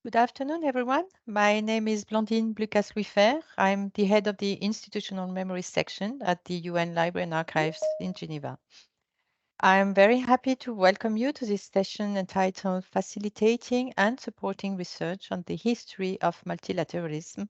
Good afternoon, everyone. My name is Blandine Blucas-Ruifer. I'm the head of the Institutional Memory section at the UN Library and Archives in Geneva. I'm very happy to welcome you to this session entitled Facilitating and Supporting Research on the History of Multilateralism,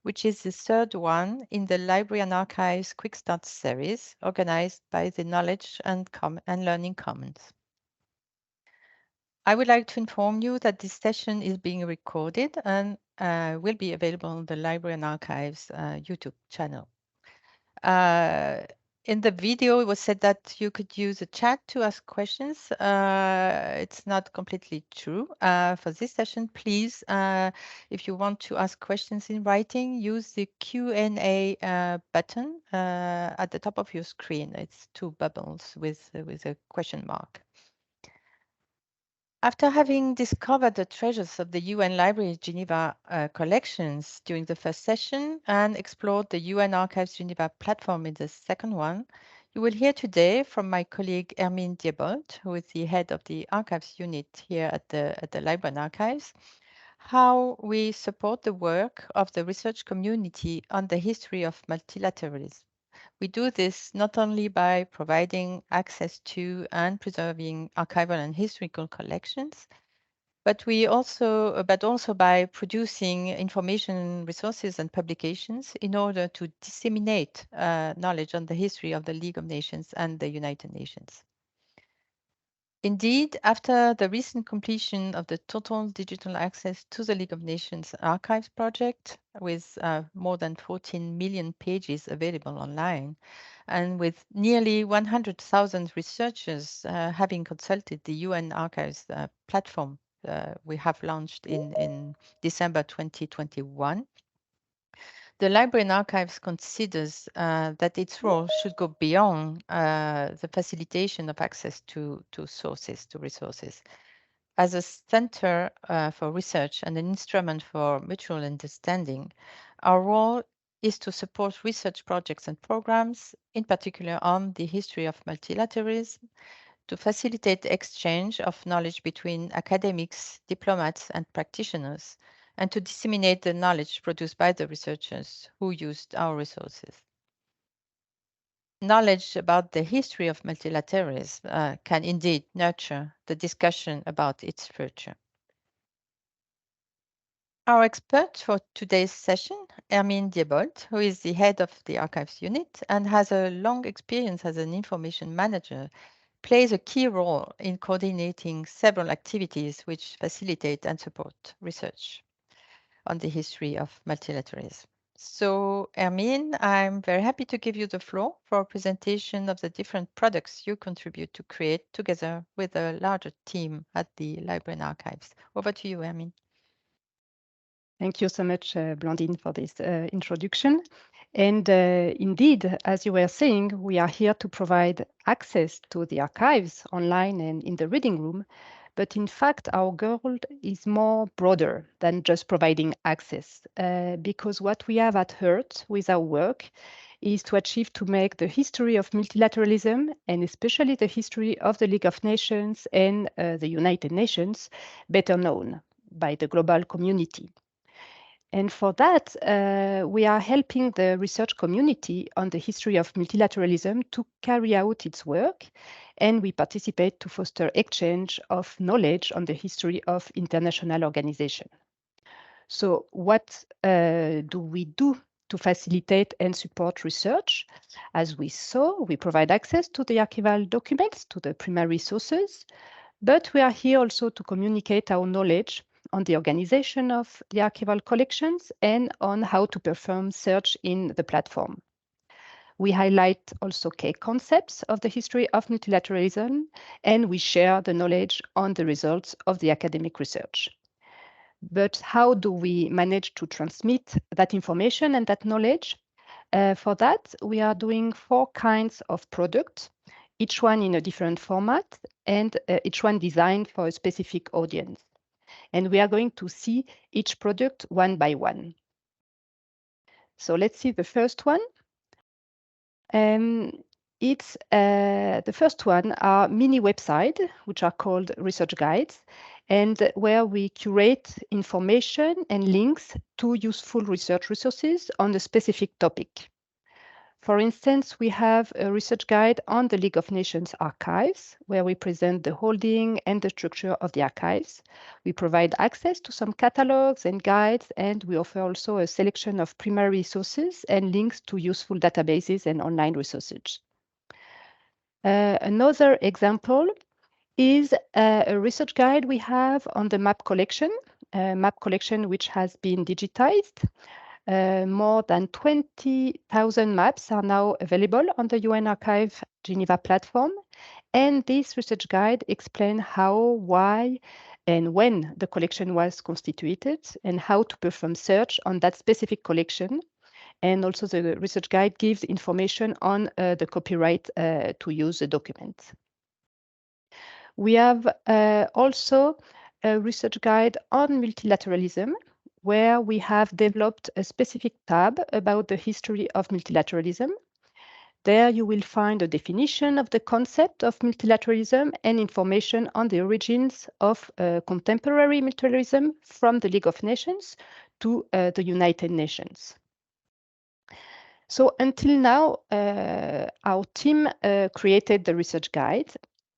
which is the third one in the Library and Archives Quick Start series organized by the Knowledge and Learning Commons. I would like to inform you that this session is being recorded and will be available on the Library and Archives YouTube channel. In the video, it was said that you could use a chat to ask questions. It's not completely true. For this session, please, if you want to ask questions in writing, use the Q&A button at the top of your screen. It's two bubbles with a question mark. After having discovered the treasures of the UN Library Geneva collections during the first session and explored the UN Archives Geneva platform in the second one, you will hear today from my colleague Hermine Diebolt, who is the head of the Archives unit here at the Library and Archives, how we support the work of the research community on the history of multilateralism. We do this not only by providing access to and preserving archival and historical collections, but also by producing information resources and publications in order to disseminate knowledge on the history of the League of Nations and the United Nations. Indeed, after the recent completion of the total digital access to the League of Nations archives project, with more than 14 million pages available online, and with nearly 100,000 researchers having consulted the UN Archives platform we have launched in December 2021, the Library and Archives considers that its role should go beyond the facilitation of access to resources. As a center for research and an instrument for mutual understanding, our role is to support research projects and programs, in particular on the history of multilateralism, to facilitate exchange of knowledge between academics, diplomats, and practitioners, and to disseminate the knowledge produced by the researchers who used our resources. Knowledge about the history of multilateralism can indeed nurture the discussion about its future. Our expert for today's session, Hermine Diebolt, who is the head of the Archives unit and has a long experience as an information manager, plays a key role in coordinating several activities which facilitate and support research on the history of multilateralism. So, Hermine, I'm very happy to give you the floor for a presentation of the different products you contribute to create together with a larger team at the Library and Archives. Over to you, Hermine. Thank you so much, Blandine, for this introduction. And indeed, as you were saying, we are here to provide access to the archives online and in the reading room. But in fact, our goal is more broader than just providing access, because what we have at heart with our work is to make the history of multilateralism, and especially the history of the League of Nations and the United Nations, better known by the global community. And for that, we are helping the research community on the history of multilateralism to carry out its work, and we participate to foster exchange of knowledge on the history of international organization. So what do we do to facilitate and support research? As we saw, we provide access to the archival documents, to the primary sources, but we are here also to communicate our knowledge on the organization of the archival collections and on how to perform search in the platform. We highlight also key concepts of the history of multilateralism, and we share the knowledge on the results of the academic research. But how do we manage to transmit that information and that knowledge? For that, we are doing 4 kinds of products, each one in a different format, and each one designed for a specific audience. And we are going to see each product one by one. So let's see the first one. The first one are mini websites, which are called research guides. and where we curate information and links to useful research resources on a specific topic. For instance, we have a research guide on the League of Nations archives, where we present the holding and the structure of the archives. We provide access to some catalogs and guides, and we offer also a selection of primary sources and links to useful databases and online resources. Another example is a research guide we have on the map collection, which has been digitized. More than 20,000 maps are now available on the UN Archive Geneva platform. And this research guide explains how, why, and when the collection was constituted and how to perform search on that specific collection. And also the research guide gives information on the copyright to use the document. We have also a research guide on multilateralism, where we have developed a specific tab about the history of multilateralism. There you will find a definition of the concept of multilateralism and information on the origins of contemporary multilateralism from the League of Nations to the United Nations. So until now, our team created the research guide,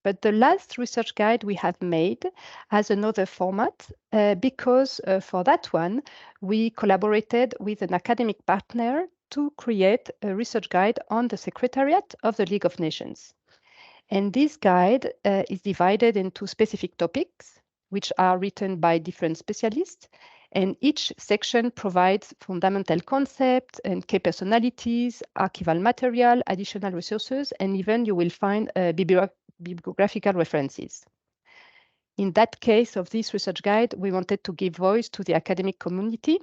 but the last research guide we have made has another format because for that one, we collaborated with an academic partner to create a research guide on the Secretariat of the League of Nations. And this guide is divided into specific topics, which are written by different specialists. And each section provides fundamental concepts and key personalities, archival material, additional resources, and even you will find bibliographical references. In that case of this research guide, we wanted to give voice to the academic community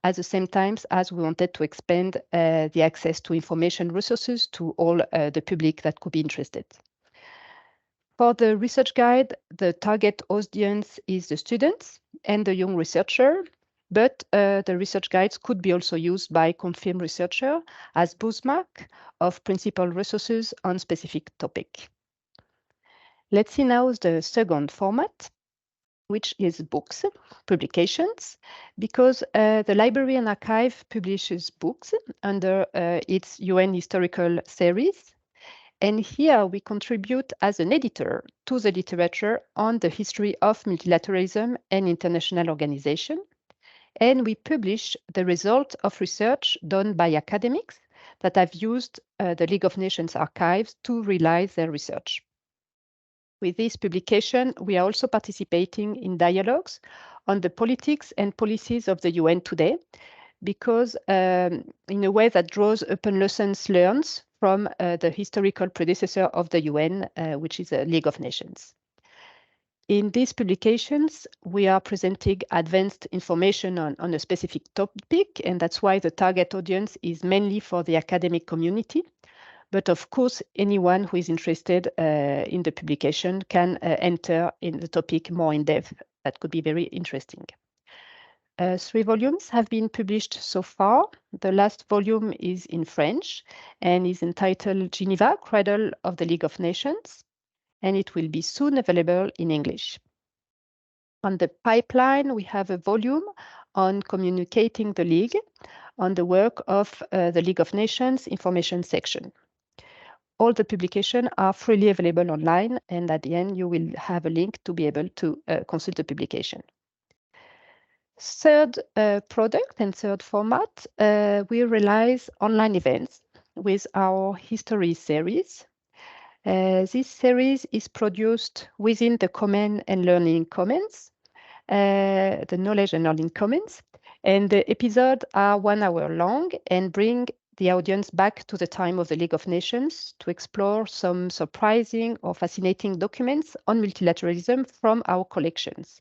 at the same time as we wanted to expand the access to information resources to all the public that could be interested. For the research guide, the target audience is the students and the young researcher, but the research guides could be also used by confirmed researcher as bookmark of principal resources on specific topic. Let's see now the second format, which is books, publications, because the Library and Archive publishes books under its UN historical series. And here we contribute as an editor to the literature on the history of multilateralism and international organization. And we publish the result of research done by academics that have used the League of Nations archives to realize their research. With this publication, we are also participating in dialogues on the politics and policies of the UN today, because in a way that draws upon lessons learned from the historical predecessor of the UN, which is the League of Nations. In these publications, we are presenting advanced information on a specific topic, and that's why the target audience is mainly for the academic community. But of course, anyone who is interested in the publication can enter in the topic more in depth. That could be very interesting. 3 volumes have been published so far. The last volume is in French and is entitled Geneva, Cradle of the League of Nations, and it will be soon available in English. On the pipeline, we have a volume on communicating the League, on the work of the League of Nations information section. All the publications are freely available online, and at the end, you will have a link to be able to consult the publication. Third product and third format, we realize online events with our HiStories series. This series is produced within the Common and Learning Commons, the Knowledge and Learning Commons, and the episodes are 1 hour long and bring the audience back to the time of the League of Nations to explore some surprising or fascinating documents on multilateralism from our collections.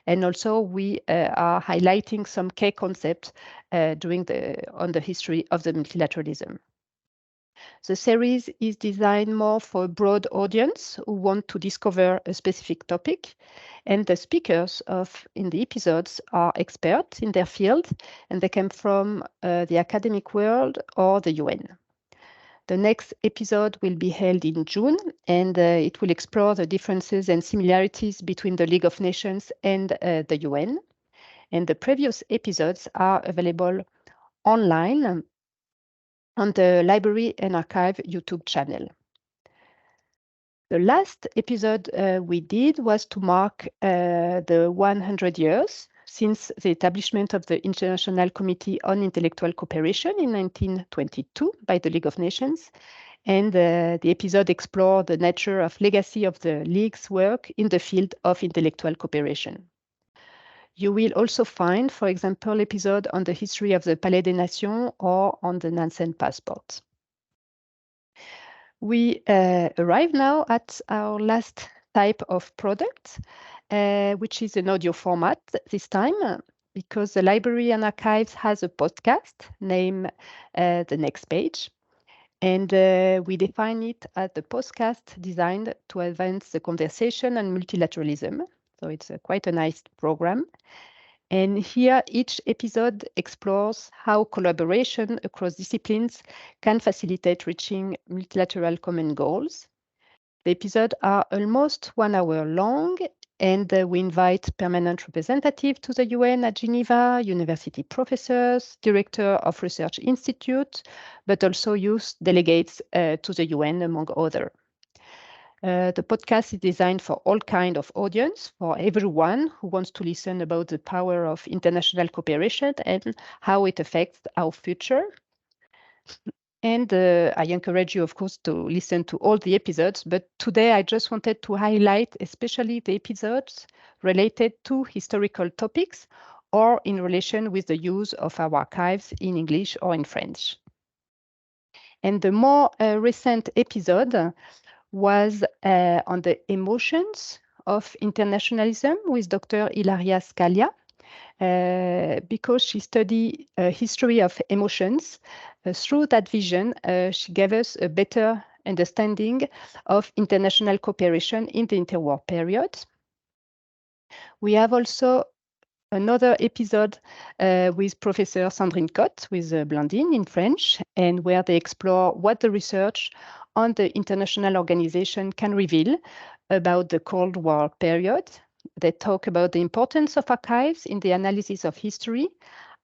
And also we are highlighting some key concepts on the history of the multilateralism. The series is designed more for a broad audience who want to discover a specific topic, and the speakers in the episodes are experts in their field, and they come from the academic world or the UN. The next episode will be held in June, and it will explore the differences and similarities between the League of Nations and the UN. And the previous episodes are available online on the Library and Archive YouTube channel. The last episode we did was to mark the 100 years since the establishment of the International Committee on Intellectual Cooperation in 1922 by the League of Nations. And the episode explored the nature of legacy of the League's work in the field of intellectual cooperation. You will also find, for example, episode on the history of the Palais des Nations or on the Nansen passport. We arrive now at our last type of product, which is an audio format this time, because the Library and Archives has a podcast named The Next Page. And we define it as the podcast designed to advance the conversation on multilateralism. So it's quite a nice program. And here, each episode explores how collaboration across disciplines can facilitate reaching multilateral common goals. The episodes are almost 1 hour long, and we invite permanent representatives to the UN at Geneva, university professors, director of research institute, but also youth delegates to the UN, among others. The podcast is designed for all kinds of audience, for everyone who wants to listen about the power of international cooperation and how it affects our future. And I encourage you, of course, to listen to all the episodes. But today, I just wanted to highlight especially the episodes related to historical topics or in relation with the use of our archives in English or in French. And the more recent episode was on the emotions of internationalism with Dr. Ilaria Scalia, because she studied history of emotions. Through that vision, she gave us a better understanding of international cooperation in the interwar period. We have also another episode with Professor Sandrine Cotte with Blandine in French, and where they explore what the research on the international organization can reveal about the Cold War period. They talk about the importance of archives in the analysis of history,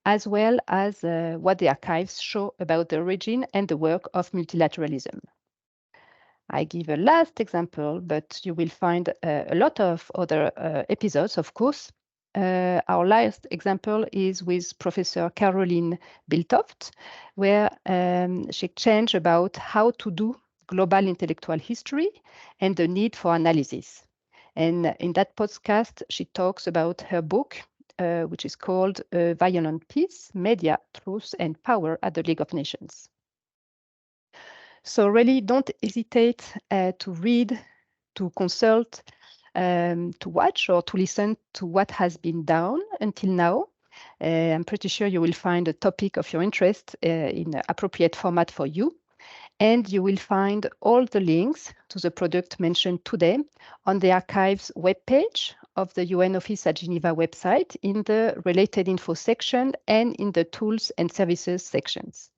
as well as what the archives show about the origin and the work of multilateralism. I give a last example, but you will find a lot of other episodes, of course. Our last example is with Professor Caroline Biltoft, where she exchanged about how to do global intellectual history and the need for analysis. And in that podcast, she talks about her book, which is called Violent Peace, Media, Truth and Power at the League of Nations. So really don't hesitate to read, to consult, to watch or to listen to what has been done until now. I'm pretty sure you will find a topic of your interest in an appropriate format for you. And you will find all the links to the product mentioned today on the archives webpage of the UN Office at Geneva website in the related info section and in the tools and services sections.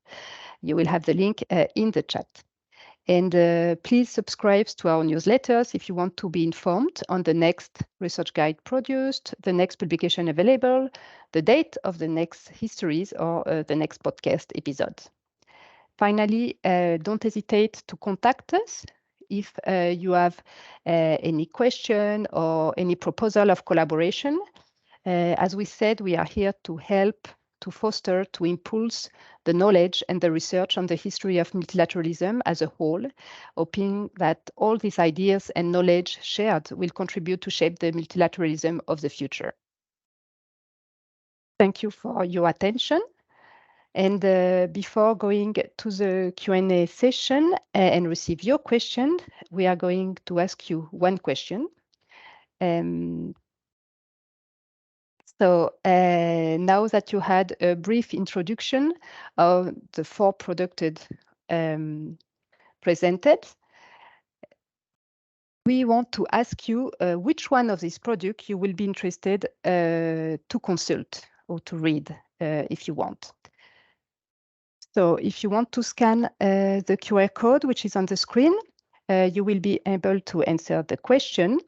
You will have the link in the chat. And please subscribe to our newsletters if you want to be informed on the next research guide produced, the next publication available, the date of the next HiStories or the next podcast episode. Finally, don't hesitate to contact us if you have any question or any proposal of collaboration. As we said, we are here to help, to foster, to impulse the knowledge and the research on the history of multilateralism as a whole, hoping that all these ideas and knowledge shared will contribute to shape the multilateralism of the future. Thank you for your attention. And before going to the Q&A session and receive your question, we are going to ask you one question. So now that you had a brief introduction of the 4 products presented, we want to ask you which one of these products you will be interested to consult or to read if you want. So if you want to scan the QR code, which is on the screen, you will be able to answer the question.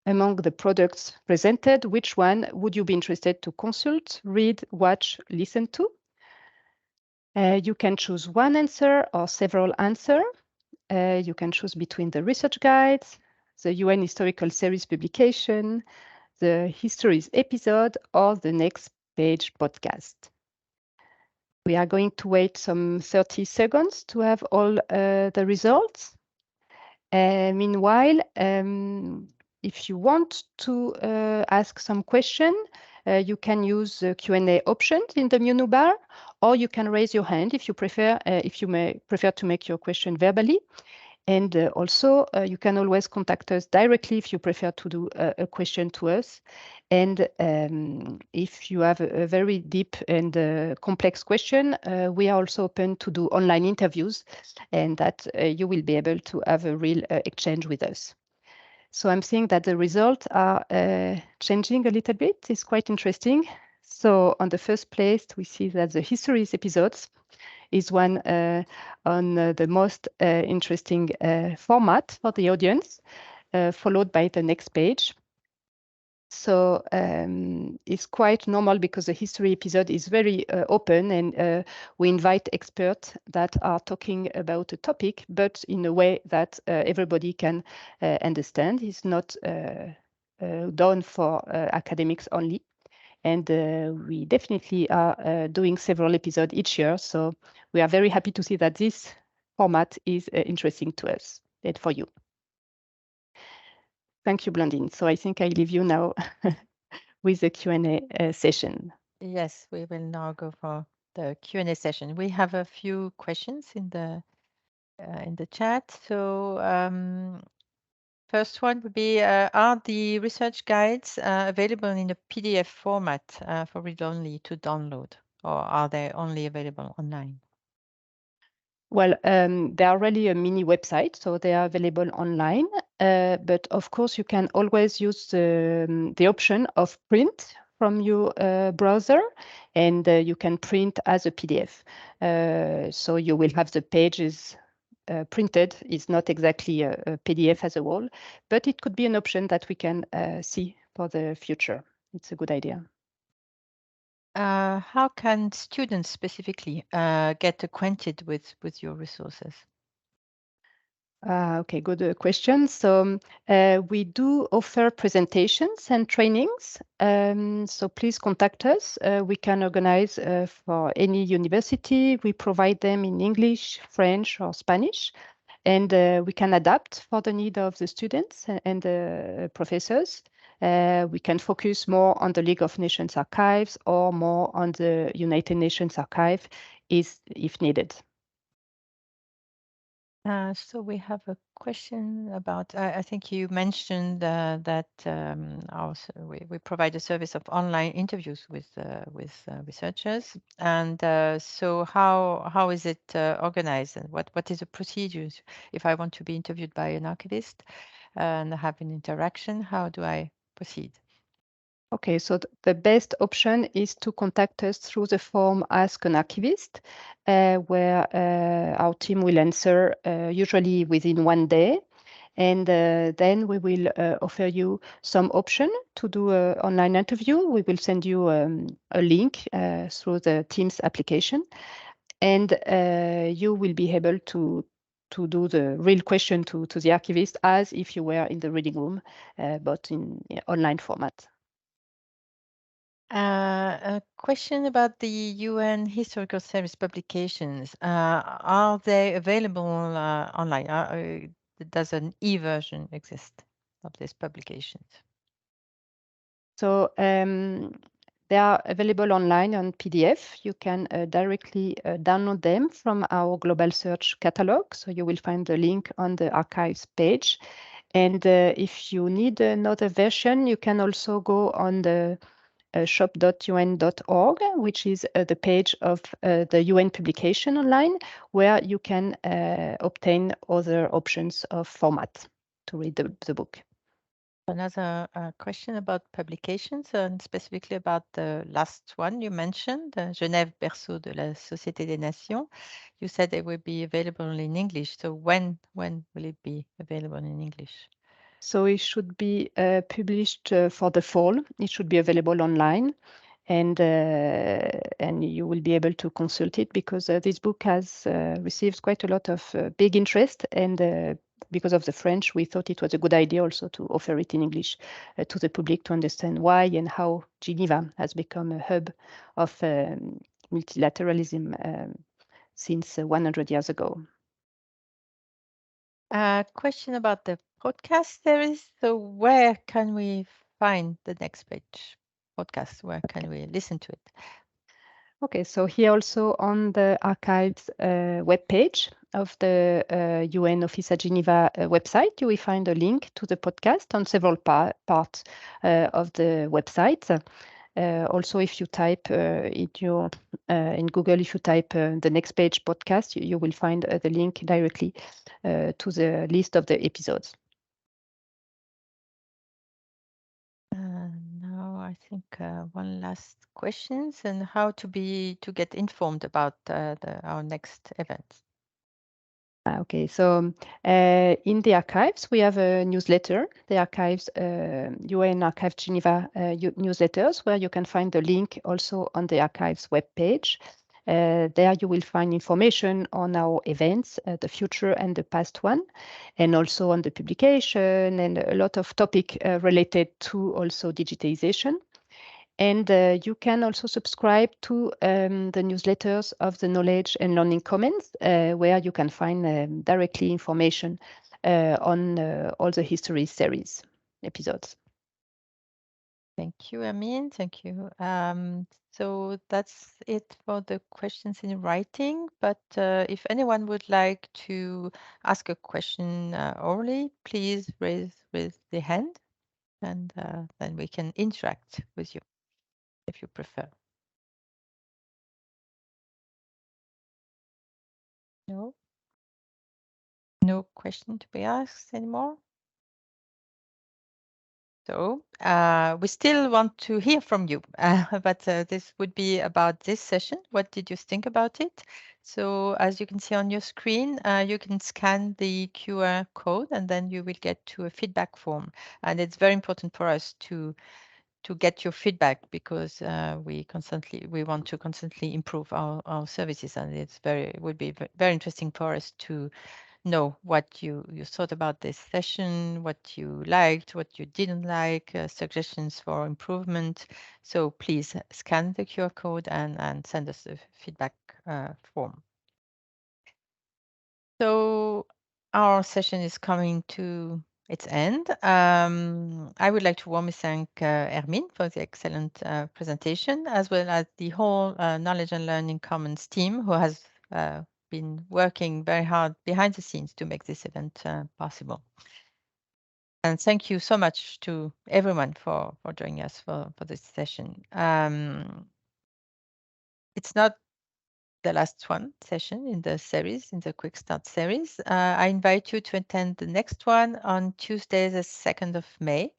Among the products presented, which one would you be interested to consult, read, watch, listen to? You can choose one answer or several answers. You can choose between the research guides, the UN Historical Series publication, the HiStories episode, or the Next Page podcast. We are going to wait some 30 seconds to have all the results. Meanwhile, if you want to ask some question, you can use the Q&A option in the menu bar, or you can raise your hand if you prefer, prefer to make your question verbally. And also, you can always contact us directly if you prefer to do a question to us. And if you have a very deep and complex question, we are also open to do online interviews, and that you will be able to have a real exchange with us. So I'm seeing that the results are changing a little bit. It's quite interesting. So on the first place, we see that the HiStories episodes is one on the most interesting format for the audience, followed by the next page. So it's quite normal because the history episode is very open, and we invite experts that are talking about a topic, but in a way that everybody can understand. It's not done for academics only. And we definitely are doing several episodes each year. So we are very happy to see that this format is interesting to us and for you. Thank you, Blandine. So I think I leave you now with the Q&A session. Yes, we will now go for the Q&A session. We have a few questions in the chat. So first one would be, are the research guides available in a PDF format for read-only to download, or are they only available online? Well, they are really a mini website, so they are available online. But of course, you can always use the option of print from your browser, and you can print as a PDF. So you will have the pages printed. It's not exactly a PDF as a whole, but it could be an option that we can see for the future. It's a good idea. How can students specifically get acquainted with your resources? Okay, good question. So we do offer presentations and trainings. So please contact us. We can organize for any university. We provide them in English, French, or Spanish. And we can adapt for the need of the students and the professors. We can focus more on the League of Nations archives or more on the United Nations archive if needed. So we have a question about, I think you mentioned that we provide a service of online interviews with researchers. And so how is it organized, and what is the procedures if I want to be interviewed by an archivist and have an interaction? How do I proceed? Okay, so the best option is to contact us through the form Ask an Archivist, where our team will answer usually within one day. And then we will offer you some option to do an online interview. We will send you a link through the Teams application, and you will be able to do the real question to the archivist as if you were in the reading room, but in online format. A question about the UN Historical Service publications. Are they available online? Does an e-version exist of these publications? So they are available online on PDF. You can directly download them from our global search catalog. So you will find the link on the archives page. And if you need another version, you can also go on the shop.un.org, which is the page of the UN publication online, where you can obtain other options of format to read the book. Another question about publications, and specifically about the last one you mentioned, Genève, berceau de la Société des Nations. You said it will be available in English. So when will it be available in English? So it should be published for the fall. It should be available online, and you will be able to consult it because this book has received quite a lot of big interest, and because of the French, we thought it was a good idea also to offer it in English to the public to understand why and how Geneva has become a hub of multilateralism since 100 years ago. Question about the podcast series. So where can we find the next page podcast? Where can we listen to it? Okay, so here also on the archives webpage of the UN Office at Geneva website, you will find a link to the podcast on several parts of the website. Also, if you type in Google, if you type the next page podcast, you will find the link directly to the list of the episodes. Now I think one last questions and how to get informed about our next event. Okay, so in the archives, we have a newsletter, the archives, UN Archive Geneva newsletters, where you can find the link also on the archives webpage. There you will find information on our events, the future and the past one, and also on the publication and a lot of topic related to also digitization. And you can also subscribe to the newsletters of the Knowledge and Learning Commons, where you can find directly information on all the history series episodes. Thank you, Hermine. Thank you. So that's it for the questions in writing. But if anyone would like to ask a question orally, please raise the hand, and then we can interact with you if you prefer. No? No question to be asked anymore? So we still want to hear from you, but this would be about this session. What did you think about it? So as you can see on your screen, you can scan the QR code and then you will get to a feedback form. And it's very important for us to get your feedback because we want to constantly improve our services, and it would be very interesting for us to know what you thought about this session, what you liked, what you didn't like, suggestions for improvement. So please scan the QR code and send us a feedback form. So our session is coming to its end. I would like to warmly thank Hermine for the excellent presentation, as well as the whole Knowledge and Learning Commons team who has been working very hard behind the scenes to make this event possible. And thank you so much to everyone for joining us for this session. It's not the last one session in the series, in the Quick Start series. I invite you to attend the next one on Tuesday, the 2nd of May.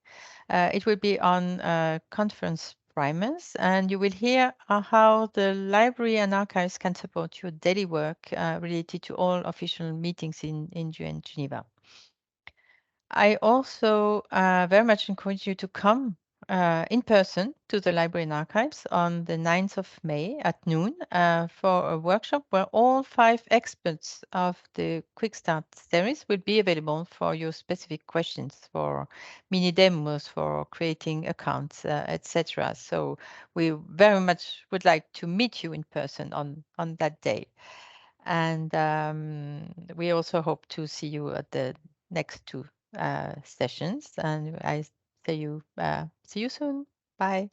It will be on conference primers, and you will hear how the library and archives can support your daily work related to all official meetings in Geneva. I also very much encourage you to come in person to the Library and Archives on the 9th of May at noon for a workshop where all 5 experts of the Quick Start series will be available for your specific questions, for mini demos, for creating accounts, etc. So we very much would like to meet you in person on that day. And we also hope to see you at the next 2 sessions. And I see you soon. Bye.